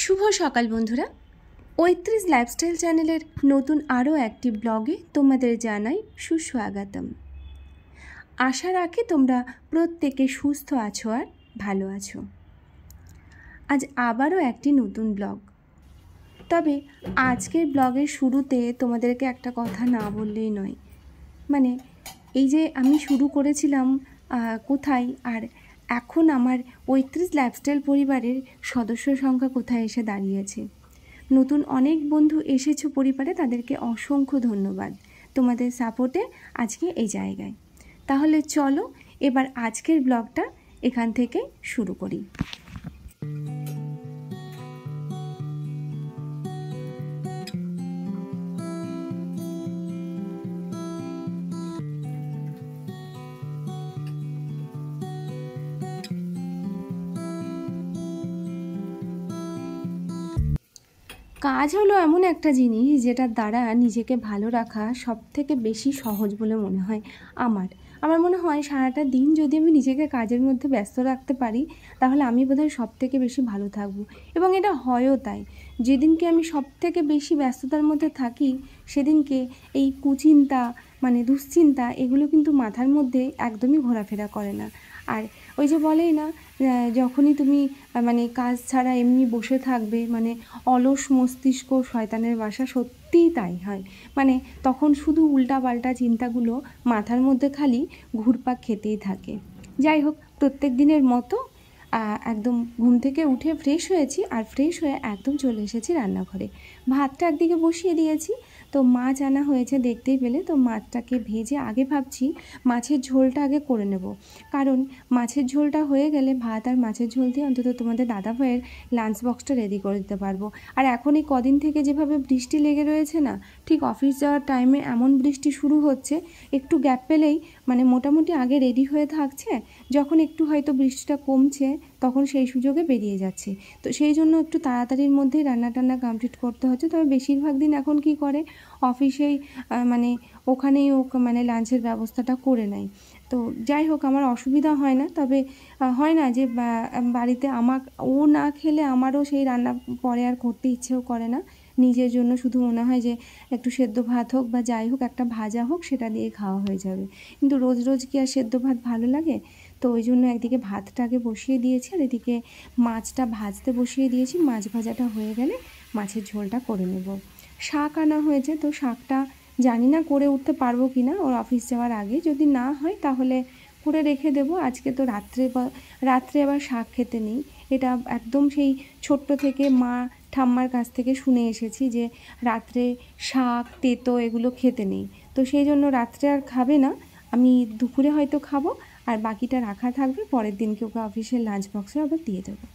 শুভ সকাল বন্ধুরা, ৩৫ লাইফস্টাইল চ্যানেলের নতুন আরও একটি ব্লগে তোমাদের জানাই সুস্বাগতম। আশা রাখি তোমরা প্রত্যেকে সুস্থ আছো আর ভালো আছো। আজ আবারও একটি নতুন ব্লগ। তবে আজকের ব্লগের শুরুতে তোমাদেরকে একটা কথা না বললেই নয়। মানে এই যে আমি শুরু করেছিলাম কোথায়, আর এখন আমার ৩৫ লাইফস্টাইল পরিবারের সদস্য সংখ্যা কোথায় এসে দাঁড়িয়েছে। নতুন অনেক বন্ধু এসেছো পরিবারে, তাদেরকে অসংখ্য ধন্যবাদ তোমাদের সাপোর্টে আজকে এই জায়গায়। তাহলে চলো এবার আজকের ব্লগটা এখান থেকে শুরু করি। কাজ হলো এমন একটা জিনিস যেটার দ্বারা নিজেকে ভালো রাখা সব থেকে বেশি সহজ বলে মনে হয় আমার মনে হয় সারাটা দিন যদি আমি নিজেকে কাজের মধ্যে ব্যস্ত রাখতে পারি তাহলে আমি বোধহয় সব থেকে বেশি ভালো থাকবো। এবং এটা হয়ও তাই। যেদিনকে আমি সব থেকে বেশি ব্যস্ততার মধ্যে থাকি সেদিনকে এই কুচিন্তা মানে দুশ্চিন্তা এগুলো কিন্তু মাথার মধ্যে একদমই ঘোরাফেরা করে না। আর ওই যে বলেই না, যখনই তুমি মানে কাজ ছাড়া এমনি বসে থাকবে, মানে অলস মস্তিষ্ক শয়তানের বাসা, সত্যিই তাই হয়। মানে তখন শুধু উল্টাপাল্টা চিন্তাগুলো মাথার মধ্যে খালি ঘুরপাক খেতেই থাকে। যাই হোক, প্রত্যেক দিনের মতো একদম ঘুম থেকে উঠে ফ্রেশ হয়েছি, আর ফ্রেশ হয়ে একদম চলে এসেছি রান্নাঘরে। ভাতটা একদিকে বসিয়ে দিয়েছি। তো মাছ আনা হয়েছে দেখতেই পেলে। তো মাছটাকে ভেজে আগে ভাবছি মাছের ঝোলটা আগে করে নেব, কারণ মাছের ঝোলটা হয়ে গেলে ভাত আর মাছের ঝোল দিয়ে অন্তত তোমাদের দাদাভাইয়ের লাঞ্চ বক্সটা রেডি করে দিতে পারবো। আর এখন এই কদিন থেকে যেভাবে বৃষ্টি লেগে রয়েছে না, ঠিক অফিস যাওয়ার টাইমে এমন বৃষ্টি শুরু হচ্ছে, একটু গ্যাপ পেলেই মানে মোটামুটি আগে রেডি হয়ে থাকছে, যখন একটু হয়তো বৃষ্টিটা কমছে তখন সেই সুযোগে বেরিয়ে যাচ্ছে। তো সেই জন্য একটু তাড়াতাড়ির মধ্যেই রান্না কমপ্লিট করতে হচ্ছে। তবে বেশিরভাগ দিন এখন কি করে, অফিসেই মানে ওখানেই মানে লাঞ্চের ব্যবস্থাটা করে নেয়। তো যাই হোক, আমার অসুবিধা হয় না। তবে হয় না যে বাড়িতে ও না খেলে আমারও সেই রান্না পরে আর করতে ইচ্ছেও করে না। নিজের জন্য শুধু মনে হয় যে একটু সেদ্ধ ভাত হোক বা যাই হোক, একটা ভাজা হোক, সেটা দিয়ে খাওয়া হয়ে যাবে। কিন্তু রোজ রোজ কি আর সেদ্ধ ভাত ভালো লাগে? তো ওই জন্য একদিকে ভাতটাকে বসিয়ে দিয়েছি, আর এদিকে মাছটা ভাজতে বসিয়ে দিয়েছি। মাছ ভাজাটা হয়ে গেলে মাছের ঝোলটা করে নেব। শাক আনা হয়েছে, তো শাকটা জানি না করে উঠতে পারবো কি না ওর অফিস যাওয়ার আগে। যদি না হয় তাহলে করে রেখে দেবো। আজকে তো রাত্রে আবার শাক খেতে নেই। এটা একদম সেই ছোট্ট থেকে মা ঠাম্মার কাছ থেকে শুনে এসেছি যে রাত্রে শাক তেতো এগুলো খেতে নেই। তো সেই জন্য রাত্রে আর খাবে না, আমি দুপুরে হয়তো খাবো, আর বাকিটা রাখা থাকবে, পরের দিনকে ওকে অফিসের লাঞ্চ বক্সে আবার দিয়ে দেবো।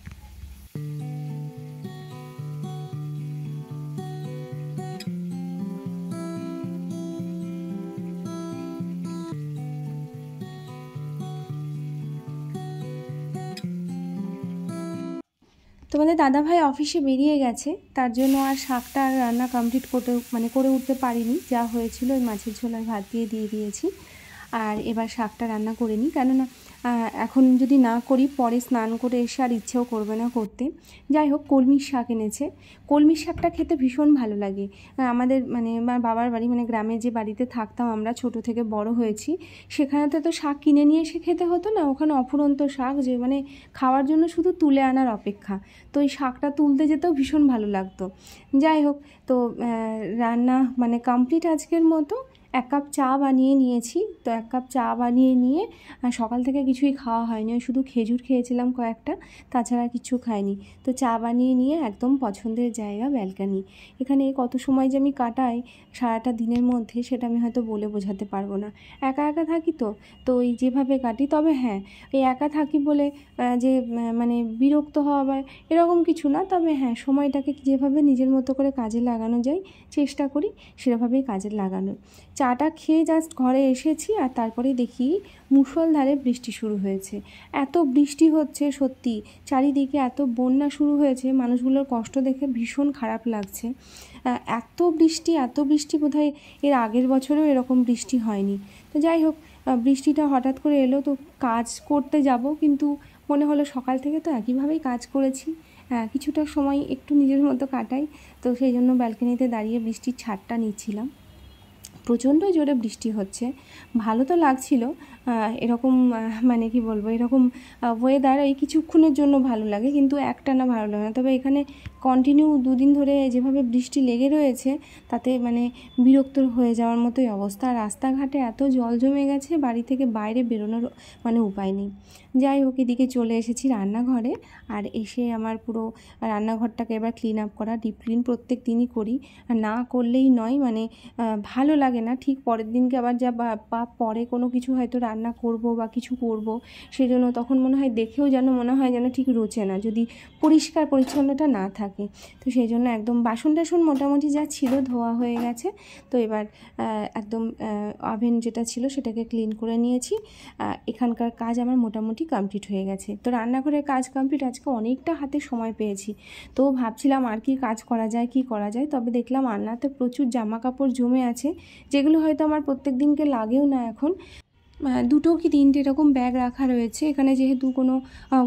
তোমাদের দাদাভাই অফিসে বেরিয়ে গেছে, তার জন্য আর শাকটা আর রান্না কমপ্লিট করে উঠতে পারিনি। যা হয়েছিল ওই মাছের ঝোল আর ভাত দিয়ে দিয়েছি। আর এবার শাকটা রান্না করে নিই, কেননা এখন যদি না করি পরে স্নান করে এসে আর ইচ্ছেও করবে না করতে। যাই হোক, কলমির শাক এনেছে। কলমির শাকটা খেতে ভীষণ ভালো লাগে। আমাদের মানে আমার বাবার বাড়ি, মানে গ্রামে যে বাড়িতে থাকতাম আমরা, ছোট থেকে বড় হয়েছি, সেখানেতে তো শাক কিনে নিয়ে এসে খেতে হতো না। ওখানে অফুরন্ত শাক, যে মানে খাওয়ার জন্য শুধু তুলে আনার অপেক্ষা। তো এই শাকটা তুলতে যেতেও ভীষণ ভালো লাগতো। যাই হোক, তো রান্না মানে কমপ্লিট আজকের মতো। 1 কাপ চা বানিয়ে নিয়েছি। তো 1 কাপ চা বানিয়ে নিয়ে সকাল থেকে কিছুই খাওয়া হয়নি, ওই শুধু খেজুর খেয়েছিলাম কয়েকটা, তাছাড়া কিছু খাইনি। তো চা বানিয়ে নিয়ে একদম পছন্দের জায়গা ব্যালকানি। এখানে কত সময় যে আমি কাটাই সারাটা দিনের মধ্যে সেটা আমি হয়তো বলে বোঝাতে পারবো না। একা থাকি তো ওই যেভাবে কাটি। তবে হ্যাঁ, এই একা থাকি বলে যে মানে বিরক্ত হওয়া বা এরকম কিছু না। তবে হ্যাঁ, সময়টাকে যেভাবে নিজের মতো করে কাজে লাগানো যায় চেষ্টা করি সেভাবেই কাজে লাগানোর। চাটা খেয়ে জাস্ট ঘরে এসেছি, আর তারপরে দেখি মুষলধারে বৃষ্টি শুরু হয়েছে। এত বৃষ্টি হচ্ছে, সত্যি চারিদিকে এত বন্যা শুরু হয়েছে, মানুষগুলোর কষ্ট দেখে ভীষণ খারাপ লাগছে। এত বৃষ্টি বোধহয় এর আগের বছরেও এরকম বৃষ্টি হয়নি। তো যাই হোক, বৃষ্টিটা হঠাৎ করে এলো, তো কাজ করতে যাব, কিন্তু মনে হলো সকাল থেকে তো একইভাবেই কাজ করেছি, কিছুটা সময় একটু নিজের মতো কাটাই। তো সেই জন্য ব্যালকনিতে দাঁড়িয়ে বৃষ্টির ছাড়টা নিচ্ছিলাম। প্রচণ্ড জোরে বৃষ্টি হচ্ছে, ভালো তো লাগছিল। এরকম মানে কি বলবো, এরকম ওয়েদার এই কিছুক্ষণের জন্য ভালো লাগে, কিন্তু একটানা ভালো লাগে না। তবে এখানে কন্টিনিউ 2 দিন ধরে যেভাবে বৃষ্টি লেগে রয়েছে, তাতে মানে বিরক্ত হয়ে যাওয়ার মতোই অবস্থা। রাস্তাঘাটে এত জল জমে গেছে, বাড়ি থেকে বাইরে বেরোনোর মানে উপায় নেই। যাই হোক, এদিকে চলে এসেছি রান্নাঘরে, আর এসে আমার পুরো রান্নাঘরটাকে এবার ক্লিন আপ করা, ডিপ ক্লিন প্রত্যেক দিনই করি, না করলেই নয়। মানে ভালো লাগে না। ঠিক পরের দিনকে আবার যা বা পরে কোনো কিছু হয়তো রান্না করব বা কিছু করব, সেজন্য তখন মনে হয় দেখেও যেন মনে হয় যেন ঠিক রোচে না, যদি পরিষ্কার পরিচ্ছন্নতা না থাকে। তো সেই জন্য একদম বাসন টাসন মোটামুটি যা ছিল ধোয়া হয়ে গেছে। তো এবার একদম ওভেন যেটা ছিল সেটাকে ক্লিন করে নিয়েছি। এখানকার কাজ আমার মোটামুটি কমপ্লিট হয়ে গেছে। তো রান্নাঘরের কাজ কমপ্লিট। আজকে অনেকটা হাতে সময় পেয়েছি, তো ভাবছিলাম আর কি কাজ করা যায়, তবে দেখলাম আলনাতে প্রচুর জামা কাপড় জমে আছে, যেগুলো হয়তো আমার প্রত্যেক দিনকে লাগেও না এখন। 2 কি 3টে এরকম ব্যাগ রাখা রয়েছে এখানে, যেহেতু কোনো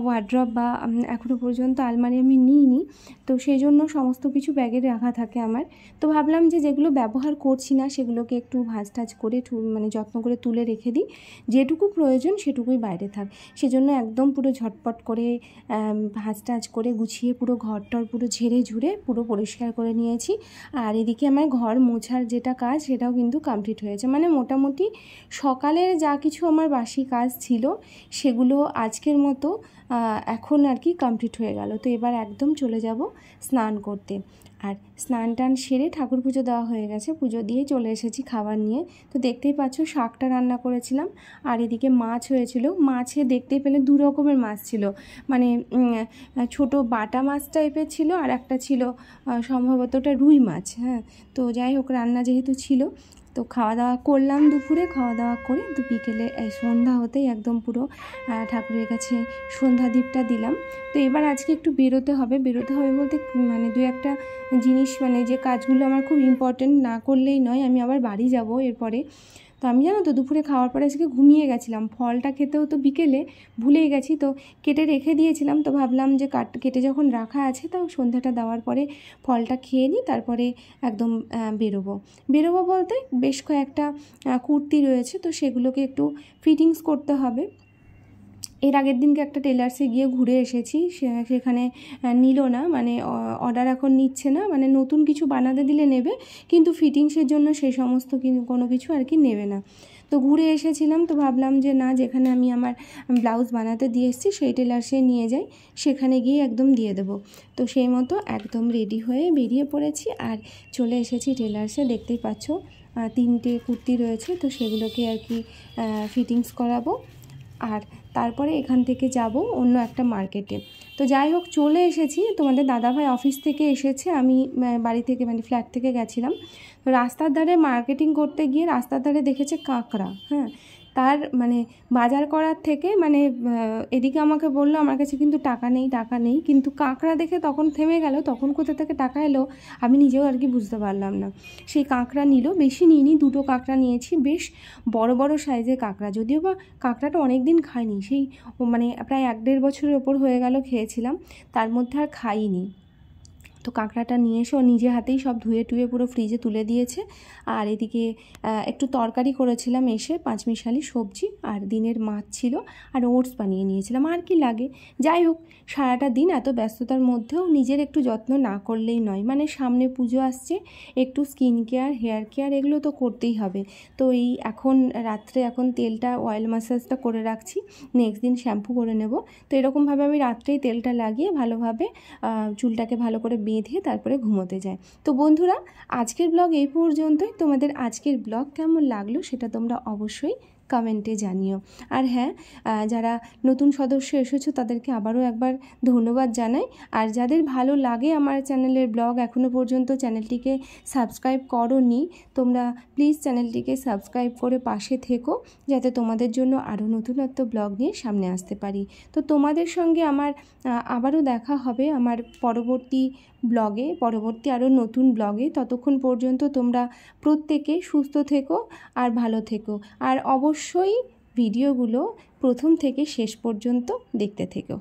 ওয়ার্ড্রপ বা এখনও পর্যন্ত আলমারি আমি নিইনি, তো সেই জন্য সমস্ত কিছু ব্যাগে রাখা থাকে আমার। তো ভাবলাম যে যেগুলো ব্যবহার করছি না সেগুলোকে একটু ভাঁজ টাজ করে মানে যত্ন করে তুলে রেখে দিই, যেটুকু প্রয়োজন সেটুকুই বাইরে থাক। সেজন্য একদম পুরো ঝটপট করে ভাঁজ টাজ করে গুছিয়ে পুরো ঘরটর পুরো ঝেড়ে ঝুড়ে পুরো পরিষ্কার করে নিয়েছি। আর এদিকে আমার ঘর মোছার যেটা কাজ সেটাও কিন্তু কমপ্লিট হয়েছে। মানে মোটামুটি সকালের যা কিছু আমার বাসি কাজ ছিল সেগুলো আজকের মতো এখন আর কি কমপ্লিট হয়ে গেল। তো এবার একদম চলে যাব স্নান করতে। আর স্নান টান সেরে ঠাকুর পুজো দেওয়া হয়ে গেছে, পুজো দিয়ে চলে এসেছি খাবার নিয়ে। তো দেখতেই পাচ্ছ শাকটা রান্না করেছিলাম, আর এদিকে মাছ হয়েছিল। মাছে দেখতেই পেলে 2 রকমের মাছ ছিল, মানে ছোট বাটা মাছ টাইপের ছিল, আর একটা ছিল সম্ভবত ওটা রুই মাছ। হ্যাঁ, তো যাই হোক, রান্না যেহেতু ছিল তো খাওয়া দাওয়া করলাম। দুপুরে খাওয়া দাওয়া করে তো বিকেলে সন্ধ্যা হতেই একদম পুরো ঠাকুরের কাছে সন্ধ্যা দ্বীপটা দিলাম। তো এবার আজকে একটু বেরোতে হবে বলতে মানে 2-একটা জিনিস, মানে যে কাজগুলো আমার খুব ইম্পর্টেন্ট, না করলেই নয়। আমি আবার বাড়ি যাব এরপরে। তো আমি জানো তো দুপুরে খাওয়ার পরে আজকে ঘুমিয়ে গেছিলাম, ফলটা খেতে হতো বিকেলে, ভুলেই গেছি। তো কেটে রেখে দিয়েছিলাম, তো ভাবলাম যে কেটে যখন রাখা আছে তাও সন্ধ্যাটা দেওয়ার পরে ফলটা খেয়ে নিই, তারপরে একদম বেরোবো বলতে বেশ কয়েকটা কুর্তি রয়েছে, তো সেগুলোকে একটু ফিটিংস করতে হবে। এর আগের দিনকে একটা টেলার্সে গিয়ে ঘুরে এসেছি, সেখানে নিল না, মানে অর্ডার এখন নিচ্ছে না, মানে নতুন কিছু বানাতে দিলে নেবে, কিন্তু ফিটিংসের জন্য সেই সমস্ত কোনো কিছু আর কি নেবে না। তো ঘুরে এসেছিলাম, তো ভাবলাম যে না, যেখানে আমি আমার ব্লাউজ বানাতে দিয়ে এসেছি সেই টেলার্সে নিয়ে যাই, সেখানে গিয়ে একদম দিয়ে দেবো। তো সেই মতো একদম রেডি হয়ে বেরিয়ে পড়েছি আর চলে এসেছি টেলার্সে। দেখতেই পাচ্ছ 3টে কুর্তি রয়েছে, তো সেগুলোকে আর কি ফিটিংস করাবো। আর তারপরে এখান থেকে যাব অন্য একটা মার্কেটে। তো যাই হোক, চলে এসেছি। তোমাদের দাদাভাই অফিস থেকে এসেছে, আমি বাড়ি থেকে মানে ফ্ল্যাট থেকে গেছিলাম। তো রাস্তার ধারে মার্কেটিং করতে গিয়ে রাস্তার ধারে দেখেছে কাঁকড়া। হ্যাঁ, তার মানে বাজার করার থেকে মানে এদিকে আমাকে বললো আমার কাছে কিন্তু টাকা নেই, কিন্তু কাঁকড়া দেখে তখন থেমে গেল। তখন কোথা থেকে টাকা এলো আমি নিজেও আর কি বুঝতে পারলাম না। সেই কাঁকড়া নিল, বেশি নিইনি, 2টো কাঁকড়া নিয়েছি, বেশ বড় বড় সাইজের কাঁকড়া। যদিও বা কাঁকড়াটা অনেক দিন খাইনি, সেই মানে প্রায় 1-1.5 বছরের ওপর হয়ে গেল খেয়েছিলাম, তার মধ্যে আর খাইনি। তো কাঁকড়াটা নিয়ে এসে ও নিজে হাতেই সব ধুয়ে টুয়ে পুরো ফ্রিজে তুলে দিয়েছে। আর এদিকে একটু তরকারি করেছিলাম এসে, 5মিশালি সবজি, আর দিনের মাছ ছিল, আর ওটস বানিয়ে নিয়েছিলাম। আর কি লাগে। যাই হোক, সারাটা দিন এত ব্যস্ততার মধ্যেও নিজের একটু যত্ন না করলেই নয়। মানে সামনে পুজো আসছে, একটু স্কিন কেয়ার, হেয়ার কেয়ার এগুলো তো করতেই হবে। তো এই এখন রাত্রে তেলটা অয়েল ম্যাসাজটা করে রাখছি, নেক্সট দিন শ্যাম্পু করে নেব। তো এরকমভাবে আমি রাত্রেই তেলটা লাগিয়ে ভালোভাবে চুলটাকে ভালো করে বেঁধে তারপরে ঘুমোতে যায়। তো বন্ধুরা, আজকের ব্লগ এই পর্যন্তই। তোমাদের আজকের ব্লগ কেমন লাগলো সেটা তোমরা অবশ্যই কমেন্টে জানিও। আর হ্যাঁ, যারা নতুন সদস্য এসেছো তাদেরকে আবারও একবার ধন্যবাদ জানাই। আর যাদের ভালো লাগে আমার চ্যানেলের ব্লগ, এখনও পর্যন্ত চ্যানেলটিকে সাবস্ক্রাইব করোনি, তোমরা প্লিজ চ্যানেলটিকে সাবস্ক্রাইব করে পাশে থেকো, যাতে তোমাদের জন্য আরও নতুনত্ব ব্লগ নিয়ে সামনে আসতে পারি। তো তোমাদের সঙ্গে আমার আবারও দেখা হবে আমার পরবর্তী আরও নতুন ব্লগে। ততক্ষণ পর্যন্ত তোমরা প্রত্যেকে সুস্থ থেকো আর ভালো থেকো। আর অবশ্যই ভিডিওগুলো প্রথম থেকে শেষ পর্যন্ত দেখতে থেকো।